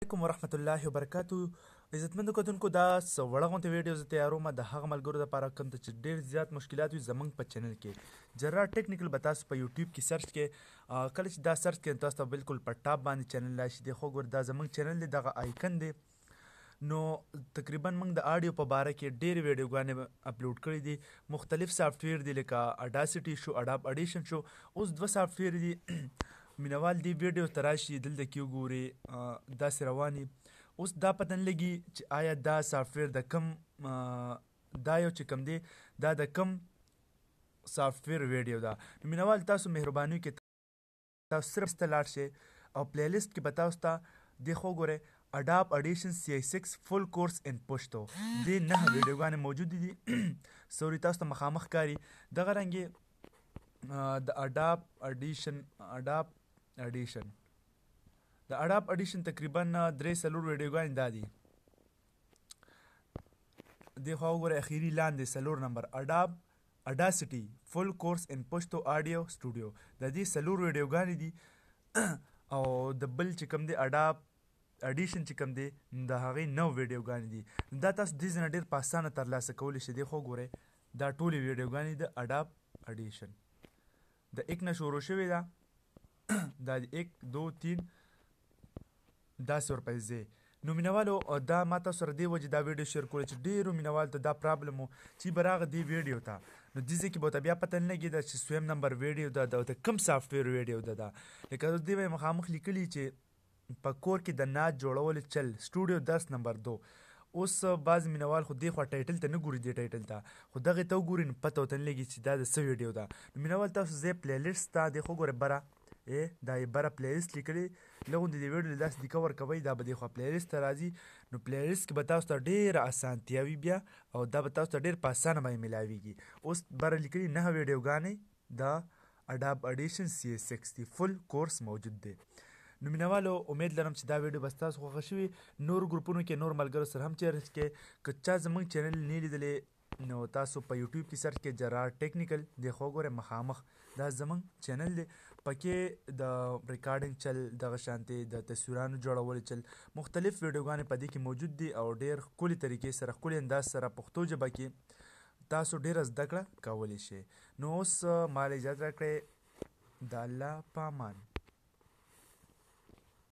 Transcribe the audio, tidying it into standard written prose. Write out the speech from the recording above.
علیکم ورحمت الله وبرکاتو عزتمندو کتونکو دا وړه غونته ویډیو زه تیاروم د هغه ملګرو دپاره کوم ته چې ډېر زیات مشکلات وي زموږ په چینل کې جرار ټیکنیکل به تاسو په یوټیوب کې سرچ کې کله چې دا سرچ کې تاسو ته بالکل په ټاپ باندې چینل راشي دی خو ګور دا زموږ چینل دی دغه آیکن دی نو تقریبا موږ د آډیو په باره کې ډېرې ویډیوګانې اپلوډ کړي دي مختلف سافټویر دي لکه اډاسټي شو اډاپ اډیشن شو اوس دوه سافټویر دي مینوال دی ویډیو ته راشي دلته کې وګوري داسې رواني اوس دا پته نه لګي چې آیا دا سافټویر د کم دا یو چې کم دی دا د کم سافټویر ویډیو ده نو مینوال تاسو مهرباني کې تاسو صرف ته لاړ شئ او پلی لیست کې به تاسو ته دی خو ګورئ اډاپ اډیشن CI6 فل کورس ان پشتو دې 9 ویډیوګانې موجود دي سوري تاسو ته مخامخ کاري دغه رنګې د اډاپ اډیشن تقریبا 3-4 ویډیوګانې دا دي د خو وګوره اخیری لاندې 4 نمبر اډاسټي فل کورس ان پشتو آډیو سټوډیو د دې 4 ویډیوګانې دي او د بل چې کوم دی اډاپ اډیشن چې کوم دی د هغې 9 ویډیوګانې دي دا تاسو دې ځنه ډېر په اسانه ترلاسه کولی شئ دی خو ګورئ دا ټولې ویډیوګانې د اډاپ اډیشن د 1 نه شروع شوې ده دا 1 2 3 داسې ورپسې ځای نو مینوالو دا ما تاسو سره دې وجې دا ویډیو شیر کولی چې ډېرو مینوالو ته دا پرابلم و چې به راغه دې ویډیو ته نو دې ځای کې به ورته بیا پته نه لګېده چې سویم نمبر ویډیو ده د کوم سافټویر ویډیو ده لکه دې به یې مخامخ لیکلي چې په کور کې د نات جوړول چل سټوډیو 10 نمبر 2 اوس بعض مینوال خو دې خوا ټایټل ته نه ګوري دې ټایټل ته خو دغې ته وګوري نو پته ورته نه لګي چې دا د څه ویډیو ده نو مینوال تاسو زه پلی لیست ته دې خو ګورئ بره دا یې بره پلی لیست لیکلي لغوندې د ویډیو داسې دیکه ورکوئ دا به دې خوا پلی لیست ته راځي نو پلی لیست کې به تاسو ته ډېره اسانتیا وي بیا او دا به تاسو ته ډېر په اسانه باندې میلاویږي اوس بره لیکلي 9 ویډیوګانې د اډاپ اډیشن CI6 دی فل کورس موجود دی نو مینوالو امید لرم چې دا ویډیو به ستاسو خوښه شوي نور ګروپونو کې نور ملګرو سره هم شیر کړئ که چا زموږ چینل نه لیدلی نو تاسو په یوټیوب کې سرچ کې جرار ټیکنیکل دی خو ګورئ مخامخ دا زموږ چینل دی پکې د ریکارډینګ چل دغه شانتې د تصویرانو جوړول چل مختلف ویډیوګانې په دې کې موجود دي او ډېر ښکلي طریقې سره ښکلي انداز سره پښتو ژبه کې تاسو ډېره زده کړه کولی شئ نو اوس ماله اجازه راکړئ د الله په امان